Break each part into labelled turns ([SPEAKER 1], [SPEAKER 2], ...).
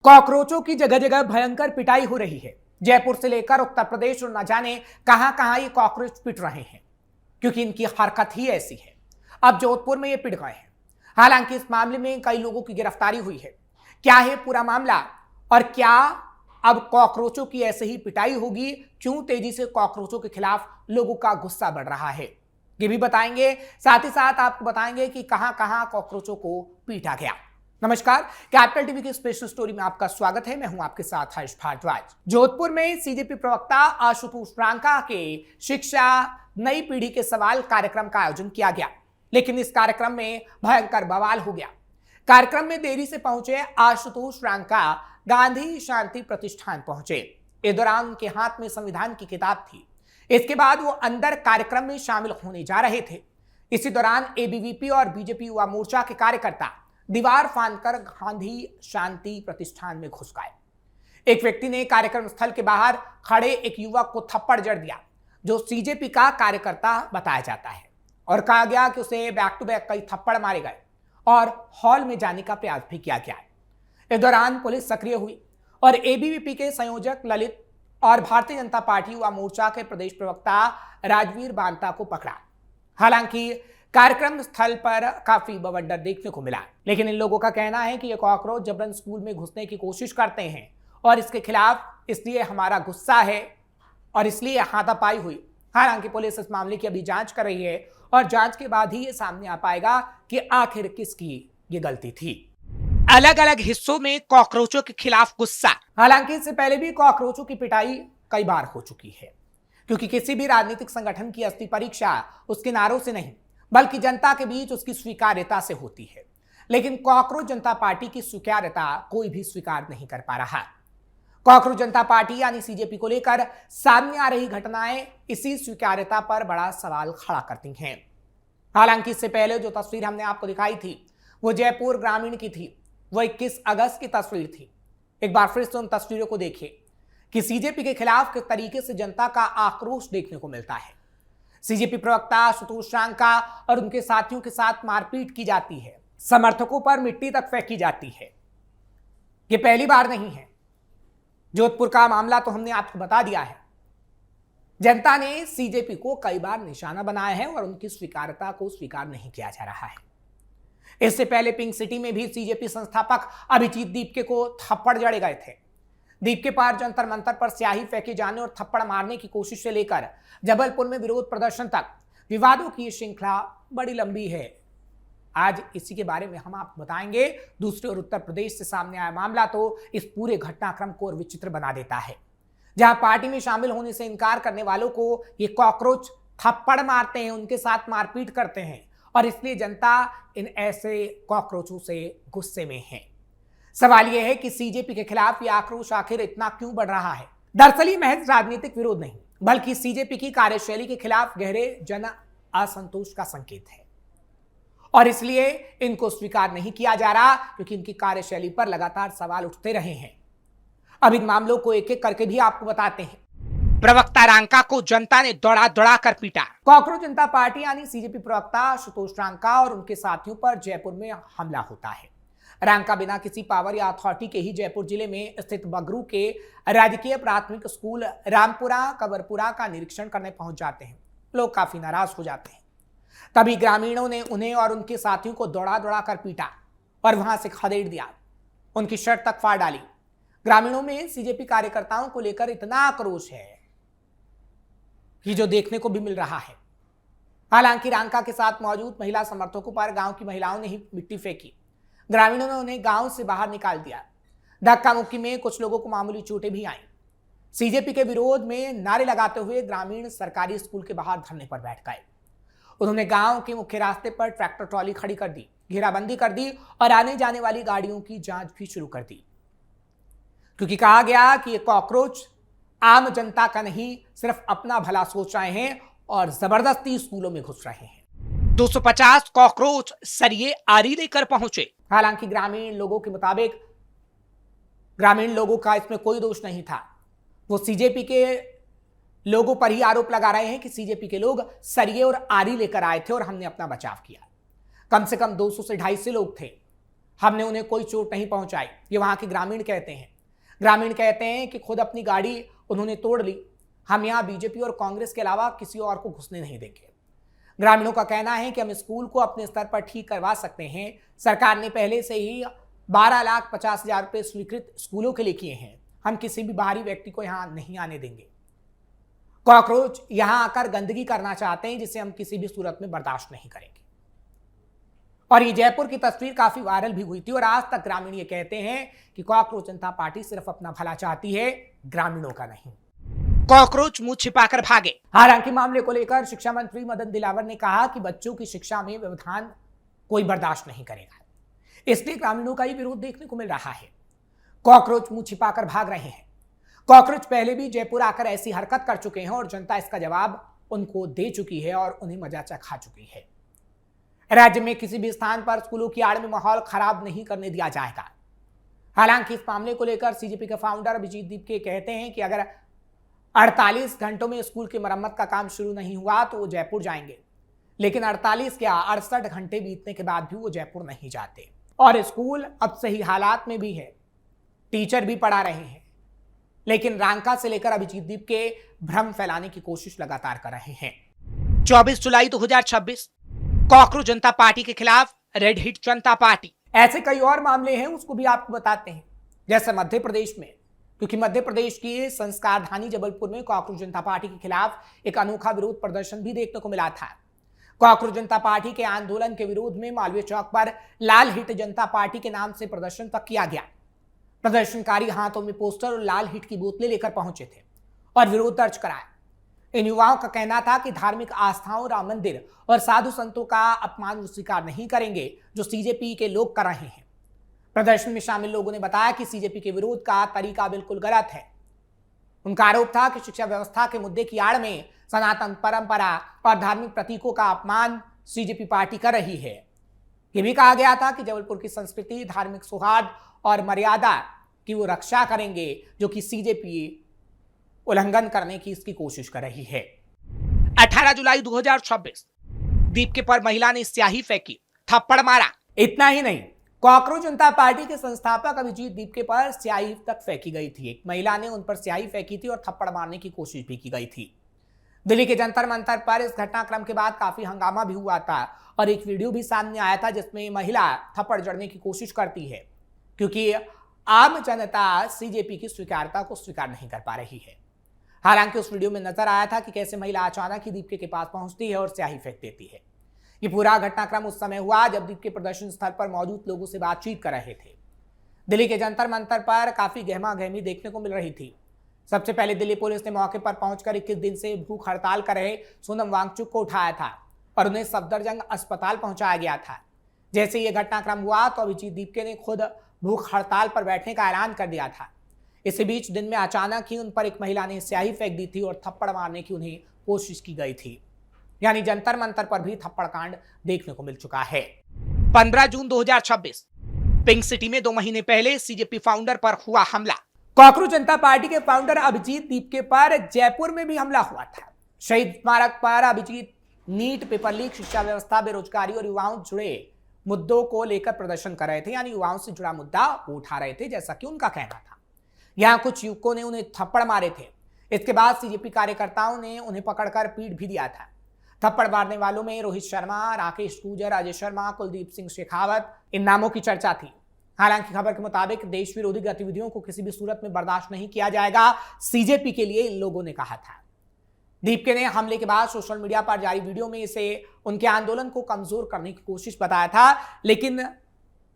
[SPEAKER 1] कॉकरोचों की जगह जगह भयंकर पिटाई हो रही है। जयपुर से लेकर उत्तर प्रदेश और न जाने कहां कहां ये कॉकरोच पिट रहे हैं, क्योंकि इनकी हरकत ही ऐसी है। अब जोधपुर में ये पिट गए हैं। हालांकि इस मामले में कई लोगों की गिरफ्तारी हुई है। क्या है पूरा मामला और क्या अब कॉकरोचों की ऐसे ही पिटाई होगी? क्यों तेजी से कॉकरोचों के खिलाफ लोगों का गुस्सा बढ़ रहा है, ये भी बताएंगे। साथ ही साथ आपको बताएंगे कि कहां कहां कॉकरोचों को पीटा गया। नमस्कार, कैपिटल टीवी की स्पेशल स्टोरी में आपका स्वागत है। मैं हूं आपके साथ हर्ष भारद्वाज। जोधपुर में सीजेपी प्रवक्ता आशुतोष रांका के शिक्षा नई पीढ़ी के सवाल कार्यक्रम का आयोजन किया गया, लेकिन इस कार्यक्रम में भयंकर बवाल हो गया। कार्यक्रम में देरी से पहुंचे आशुतोष रांका गांधी शांति प्रतिष्ठान पहुंचे। इस दौरान उनके हाथ में संविधान की किताब थी। इसके बाद वो अंदर कार्यक्रम में शामिल होने जा रहे थे। इसी दौरान एबीवीपी और बीजेपी युवा मोर्चा के कार्यकर्ता दीवार फांदकर गांधी शांति प्रतिष्ठान में घुस गए। एक व्यक्ति ने कार्यक्रम स्थल के बाहर खड़े एक युवक को थप्पड़ जड़ दिया, जो सीजेपी का कार्यकर्ता बताया जाता है, और कहा गया कि उसे बैक टू बैक कई थप्पड़ मारे गए और हॉल में जाने का प्रयास भी किया गया। इस दौरान पुलिस सक्रिय हुई और एबीवीपी के संयोजक ललित और भारतीय जनता पार्टी युवा मोर्चा के प्रदेश प्रवक्ता राजवीर बांता को पकड़ा। हालांकि कार्यक्रम स्थल पर काफी बवंडर देखने को मिला, लेकिन इन लोगों का कहना है कि ये कॉकरोच जबरन स्कूल में घुसने की कोशिश करते हैं और इसके खिलाफ इसलिए हमारा गुस्सा है और इसलिए हाथापाई हुई। हालांकि पुलिस इस मामले की अभी जांच कर रही है और जांच के बाद ही ये सामने आ पाएगा कि आखिर किसकी ये गलती थी। अलग अलग हिस्सों में कॉकरोचों के खिलाफ गुस्सा। हालांकि इससे पहले भी कॉकरोचों की पिटाई कई बार हो चुकी है, क्योंकि किसी भी राजनीतिक संगठन की असली परीक्षा उसके नारों से नहीं बल्कि जनता के बीच उसकी स्वीकार्यता से होती है। लेकिन कॉकरोच जनता पार्टी की स्वीकार्यता कोई भी स्वीकार नहीं कर पा रहा। कॉकरोच जनता पार्टी यानी सीजेपी को लेकर सामने आ रही घटनाएं इसी स्वीकार्यता पर बड़ा सवाल खड़ा करती हैं। हालांकि इससे पहले जो तस्वीर हमने आपको दिखाई थी वो जयपुर ग्रामीण की थी। वो 21 अगस्त की तस्वीर थी। एक बार फिर से उन तस्वीरों को देखिए कि सीजेपी के खिलाफ किस तरीके से जनता का आक्रोश देखने को मिलता है। सीजेपी प्रवक्ता आशुतोष रांका और उनके साथियों के साथ मारपीट की जाती है, समर्थकों पर मिट्टी तक फेंकी जाती है। यह पहली बार नहीं है। जोधपुर का मामला तो हमने आपको बता दिया है। जनता ने सीजेपी को कई बार निशाना बनाया है और उनकी स्वीकार्यता को स्वीकार नहीं किया जा रहा है। इससे पहले पिंक सिटी में भी सीजेपी संस्थापक अभिजीत दीपके को थप्पड़ जड़े गए थे। दीपके पर जंतर मंतर पर स्याही फेंके जाने और थप्पड़ मारने की कोशिश से लेकर जबलपुर में विरोध प्रदर्शन तक विवादों की श्रृंखला बड़ी लंबी है। आज इसी के बारे में हम आपको बताएंगे। दूसरी ओर उत्तर प्रदेश से सामने आया मामला तो इस पूरे घटनाक्रम को और विचित्र बना देता है, जहां पार्टी में शामिल होने से इनकार करने वालों को ये कॉकरोच थप्पड़ मारते हैं, उनके साथ मारपीट करते हैं और इसलिए जनता इन ऐसे कॉकरोचों से गुस्से में है। सवाल यह है कि सीजेपी के खिलाफ यह आक्रोश आखिर इतना क्यों बढ़ रहा है? दरअसल ये महज राजनीतिक विरोध नहीं, बल्कि सीजेपी की कार्यशैली के खिलाफ गहरे जन असंतोष का संकेत है और इसलिए इनको स्वीकार नहीं किया जा रहा, क्योंकि इनकी कार्यशैली पर लगातार सवाल उठते रहे हैं। अब इन मामलों को एक एक करके भी आपको बताते हैं। प्रवक्ता रांका को जनता ने दौड़ा दौड़ा कर पीटा। कॉकरोच जनता पार्टी यानी सीजेपी प्रवक्ता आशुतोष रांका और उनके साथियों पर जयपुर में हमला होता है। रांका बिना किसी पावर या अथॉरिटी के ही जयपुर जिले में स्थित बगरू के राजकीय प्राथमिक स्कूल रामपुरा कबरपुरा का निरीक्षण करने पहुंच जाते हैं। लोग काफी नाराज हो जाते हैं। तभी ग्रामीणों ने उन्हें और उनके साथियों को दौड़ा दौड़ा कर पीटा और वहां से खदेड़ दिया, उनकी शर्ट तक फाड़ डाली। ग्रामीणों में सीजेपी कार्यकर्ताओं को लेकर इतना आक्रोश है कि जो देखने को भी मिल रहा है। हालांकि रांका के साथ मौजूद महिला समर्थकों पर गांव की महिलाओं ने ही मिट्टी फेंकी। ग्रामीणों ने उन्हें गांव से बाहर निकाल दिया। धक्का मुक्की में कुछ लोगों को मामूली चोटें भी आईं। सीजेपी के विरोध में नारे लगाते हुए ग्रामीण सरकारी स्कूल के बाहर धरने पर बैठ गए। उन्होंने गांव के मुख्य रास्ते पर ट्रैक्टर ट्रॉली खड़ी कर दी, घेराबंदी कर दी और आने जाने वाली गाड़ियों की जांच भी शुरू कर दी, क्योंकि कहा गया कि ये कॉकरोच आम जनता का नहीं, सिर्फ अपना भला सोच रहे हैं और जबरदस्ती स्कूलों में घुस रहे हैं। 250 कॉकरोच सरिये आरी लेकर पहुंचे। हालांकि ग्रामीण लोगों के मुताबिक ग्रामीण लोगों का इसमें कोई दोष नहीं था। वो सीजेपी के लोगों पर ही आरोप लगा रहे हैं कि सीजेपी के लोग सरिये और आरी लेकर आए थे और हमने अपना बचाव किया। कम से कम 200 से 250 लोग थे। हमने उन्हें कोई चोट नहीं पहुंचाई, ये वहां के ग्रामीण कहते हैं। ग्रामीण कहते हैं कि खुद अपनी गाड़ी उन्होंने तोड़ ली। हम यहाँ बीजेपी और कांग्रेस के अलावा किसी और को घुसने नहीं देंगे। ग्रामीणों का कहना है कि हम स्कूल को अपने स्तर पर ठीक करवा सकते हैं। सरकार ने पहले से ही 12,50,000 रुपये स्वीकृत स्कूलों के लिए किए हैं। हम किसी भी बाहरी व्यक्ति को यहाँ नहीं आने देंगे। कॉकरोच यहाँ आकर गंदगी करना चाहते हैं, जिसे हम किसी भी सूरत में बर्दाश्त नहीं करेंगे। और ये जयपुर की तस्वीर काफी वायरल भी हुई थी और आज तक ग्रामीण ये कहते हैं कि कॉकरोच जनता पार्टी सिर्फ अपना भला चाहती है, ग्रामीणों का नहीं। कॉकरोच मुंह छिपाकर भागे। हालांकि मामले को लेकर शिक्षा मंत्री मदन दिलावर ने कहा कि बच्चों की शिक्षा में व्यवधान कोई बर्दाश्त नहीं करेगा, इसलिए ग्रामीणों का ही विरोध देखने को मिल रहा है। कॉकरोच मुंह छिपाकर भाग रहे हैं। कॉकरोच पहले भी जयपुर आकर ऐसी हरकत कर चुके हैं और जनता इसका जवाब उनको दे चुकी है और उन्हें मजा चखा चुकी है। राज्य में किसी भी स्थान पर स्कूलों की आड़ में माहौल खराब नहीं करने दिया जाएगा। हालांकि इस मामले को लेकर सीजेपी के फाउंडर अभिजीत दीपके कहते हैं कि अगर 48 घंटों में स्कूल की मरम्मत का काम शुरू नहीं हुआ तो वो जयपुर जाएंगे, लेकिन 48 क्या 68 घंटे बीतने के बाद भी वो जयपुर नहीं जाते। और स्कूल अब सही हालात में भी है, टीचर भी पढ़ा रहे हैं, लेकिन रांका से लेकर अभिजीत दीपके भ्रम फैलाने की कोशिश लगातार कर रहे हैं। 24 जुलाई 2026 कॉकरोच जनता पार्टी के खिलाफ रेड हिट जनता पार्टी। ऐसे कई और मामले हैं, उसको भी आपको बताते हैं। जैसे मध्य प्रदेश में, क्योंकि मध्य प्रदेश की संस्कार धानी जबलपुर में कॉकरोच जनता पार्टी के खिलाफ एक अनोखा विरोध प्रदर्शन भी देखने को मिला था। कॉकरोच जनता पार्टी के आंदोलन के विरोध में मालवीय चौक पर लाल हिट जनता पार्टी के नाम से प्रदर्शन तक किया गया। प्रदर्शनकारी हाथों में पोस्टर और लाल हिट की बोतलें लेकर पहुंचे थे और विरोध दर्ज कराया। इन युवाओं का कहना था कि धार्मिक आस्थाओं, राम मंदिर और साधु संतों का अपमान वो स्वीकार नहीं करेंगे जो सीजेपी के लोग कर रहे हैं। प्रदर्शन में शामिल लोगों ने बताया कि सीजेपी के विरोध का तरीका बिल्कुल गलत है। उनका आरोप था कि शिक्षा व्यवस्था के मुद्दे की आड़ में सनातन परंपरा और धार्मिक प्रतीकों का अपमान सीजेपी पार्टी कर रही है। यह भी कहा गया था कि जबलपुर की संस्कृति, धार्मिक सौहार्द और मर्यादा की वो रक्षा करेंगे, जो कि सीजेपी उल्लंघन करने की इसकी कोशिश कर रही है। 18 जुलाई 2026 दीपके पर महिला ने स्याही फेंकी, थप्पड़ मारा। इतना ही नहीं, कॉकरोच जनता पार्टी के संस्थापक अभिजीत दीपके पर स्याही तक फेंकी गई थी। एक महिला ने उन पर स्याही फेंकी थी और थप्पड़ मारने की कोशिश भी की गई थी। दिल्ली के जंतर मंतर पर इस घटनाक्रम के बाद काफी हंगामा भी हुआ था और एक वीडियो भी सामने आया था जिसमें महिला थप्पड़ जड़ने की कोशिश करती है, क्योंकि आम जनता सीजेपी की स्वीकार्यता को स्वीकार नहीं कर पा रही है। हालांकि उस वीडियो में नजर आया था कि कैसे महिला अचानक ही दीपके के पास पहुंचती है और स्याही फेंक देती है। ये पूरा घटनाक्रम उस समय हुआ जब दीपके प्रदर्शन स्थल पर मौजूद लोगों से बातचीत कर रहे थे। दिल्ली के जंतर मंतर पर काफी गहमा गहमी देखने को मिल रही थी। सबसे पहले दिल्ली पुलिस ने मौके पर पहुंचकर 21 दिन से भूख हड़ताल कर रहे सोनम वांगचुक को उठाया था और उन्हें सफदरजंग अस्पताल पहुंचाया गया था। जैसे ये घटनाक्रम हुआ तो अभिजीत दीपके ने खुद भूख हड़ताल पर बैठने का ऐलान कर दिया था। इसी बीच दिन में अचानक ही उन पर एक महिला ने स्याही फेंक दी थी और थप्पड़ मारने की उन्हें कोशिश की गई थी। यानी जंतर मंतर पर भी थप्पड़ कांड देखने को मिल चुका है। 15 जून 2026 पिंक सिटी में 2 महीने पहले सीजेपी फाउंडर पर हुआ हमला। कॉकरोच जनता पार्टी के फाउंडर अभिजीत दीपके पर जयपुर में भी हमला हुआ था। शहीद स्मारक पर अभिजीत नीट, पेपर लीक, शिक्षा व्यवस्था, बेरोजगारी और युवाओं से जुड़े मुद्दों को लेकर प्रदर्शन कर रहे थे। यानी युवाओं से जुड़ा मुद्दा उठा रहे थे, जैसा कि उनका कहना था। यहां कुछ युवकों ने उन्हें थप्पड़ मारे थे। इसके बाद सीजेपी कार्यकर्ताओं ने उन्हें पकड़कर पीट भी दिया था। थप्पड़ मारने वालों में रोहित शर्मा, राकेश गुर्जर, अजय शर्मा, कुलदीप सिंह शेखावत, इन नामों की चर्चा थी। हालांकि खबर के मुताबिक देश विरोधी गतिविधियों को किसी भी सूरत में बर्दाश्त नहीं किया जाएगा, सीजेपी के लिए इन लोगों ने कहा था। दीपके ने हमले के बाद सोशल मीडिया पर जारी वीडियो में इसे उनके आंदोलन को कमजोर करने की कोशिश बताया था, लेकिन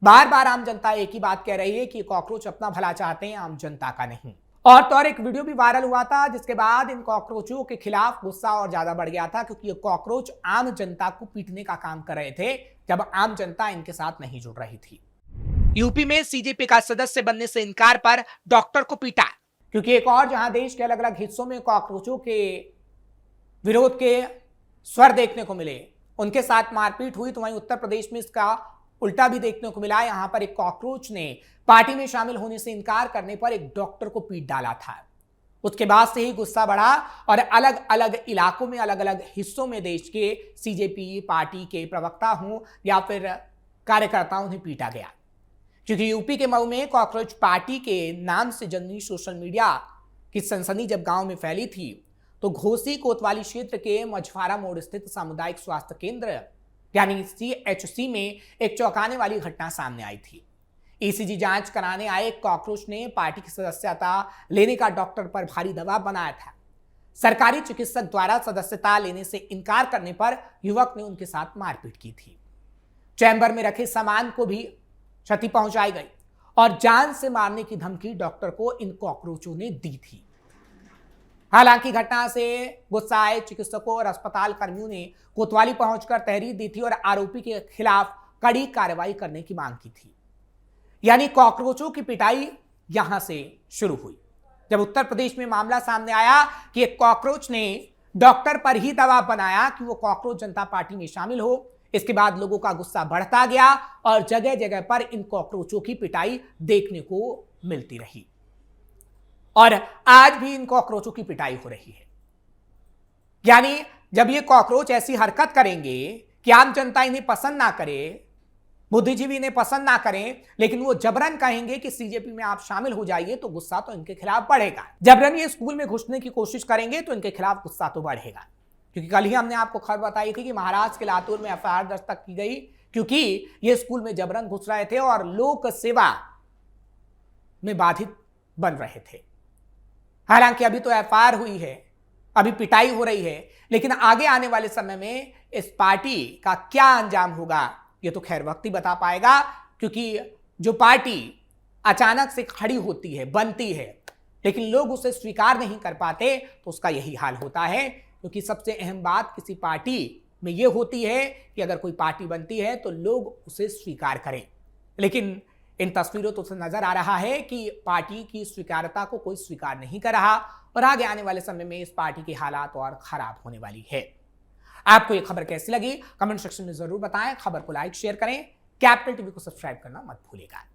[SPEAKER 1] बार बार आम जनता एक ही बात कह रही है कि कॉकरोच अपना भला चाहते हैं, आम जनता का नहीं। और तो और एक वीडियो भी वायरल हुआ था जिसके बाद इन कॉकरोचों के खिलाफ गुस्सा और ज्यादा बढ़ गया था, क्योंकि ये कॉकरोच आम जनता को पीटने का काम कर रहे थे जब आम जनता इनके साथ नहीं जुड़ रही थी। यूपी में सीजेपी का सदस्य बनने से इनकार पर डॉक्टर को पीटा, क्योंकि एक और जहां देश के अलग अलग हिस्सों में कॉकरोचों के विरोध के स्वर देखने को मिले, उनके साथ मारपीट हुई, तो वहीं उत्तर प्रदेश में इसका उल्टा भी देखने को मिला। यहां पर एक कॉकरोच ने पार्टी में शामिल होने से इनकार करने पर एक डॉक्टर को पीट डाला था। उसके बाद से ही गुस्सा बढ़ा और अलग अलग इलाकों में, अलग अलग हिस्सों में देश के सीजेपी पार्टी के प्रवक्ता हों या फिर कार्यकर्ताओं ने पीटा गया। क्योंकि यूपी के मऊ में कॉकरोच पार्टी के नाम से जननी सोशल मीडिया की सनसनी जब गांव में फैली थी तो घोसी कोतवाली क्षेत्र के मझवारा मोड़ स्थित सामुदायिक स्वास्थ्य केंद्र यानी CHC में एक चौंकाने वाली घटना सामने आई थी। ECG जांच कराने आए एक कॉकरोच ने पार्टी की सदस्यता लेने का डॉक्टर पर भारी दबाव बनाया था। सरकारी चिकित्सक द्वारा सदस्यता लेने से इनकार करने पर युवक ने उनके साथ मारपीट की थी। चैम्बर में रखे सामान को भी क्षति पहुंचाई गई और जान से मारने की धमकी डॉक्टर को इन कॉकरोचों ने दी थी। हालांकि घटना से गुस्साए चिकित्सकों और अस्पताल कर्मियों ने कोतवाली पहुंचकर तहरीर दी थी और आरोपी के खिलाफ कड़ी कार्रवाई करने की मांग की थी। यानी कॉकरोचों की पिटाई यहां से शुरू हुई जब उत्तर प्रदेश में मामला सामने आया कि एक कॉकरोच ने डॉक्टर पर ही दबाव बनाया कि वो कॉकरोच जनता पार्टी में शामिल हो। इसके बाद लोगों का गुस्सा बढ़ता गया और जगह जगह पर इन कॉकरोचों की पिटाई देखने को मिलती रही और आज भी इन कॉकरोचों की पिटाई हो रही है। यानी जब ये कॉकरोच ऐसी हरकत करेंगे कि आम जनता इन्हें पसंद ना करे, बुद्धिजीवी इन्हें पसंद ना करें, लेकिन वो जबरन कहेंगे कि CJP में आप शामिल हो जाइए तो गुस्सा तो इनके खिलाफ बढ़ेगा। जबरन ये स्कूल में घुसने की कोशिश करेंगे तो इनके खिलाफ गुस्सा तो बढ़ेगा। क्योंकि कल ही हमने आपको खबर बताई थी कि महाराष्ट्र के लातूर में FIR दर्ज तक की गई क्योंकि ये स्कूल में जबरन घुस रहे थे और लोक सेवा में बाधित बन रहे थे। हालांकि अभी तो FIR हुई है, अभी पिटाई हो रही है, लेकिन आगे आने वाले समय में इस पार्टी का क्या अंजाम होगा ये तो खैर वक्त ही बता पाएगा। क्योंकि जो पार्टी अचानक से खड़ी होती है, बनती है, लेकिन लोग उसे स्वीकार नहीं कर पाते तो उसका यही हाल होता है। क्योंकि सबसे अहम बात किसी पार्टी में यह होती है कि अगर कोई पार्टी बनती है तो लोग उसे स्वीकार करें, लेकिन इन तस्वीरों तो नजर आ रहा है कि पार्टी की स्वीकार्यता को कोई स्वीकार नहीं कर रहा और आगे आने वाले समय में इस पार्टी के हालात और खराब होने वाली है। आपको ये खबर कैसी लगी कमेंट सेक्शन में जरूर बताएं। खबर को लाइक शेयर करें, कैपिटल टीवी को सब्सक्राइब करना मत भूलिएगा।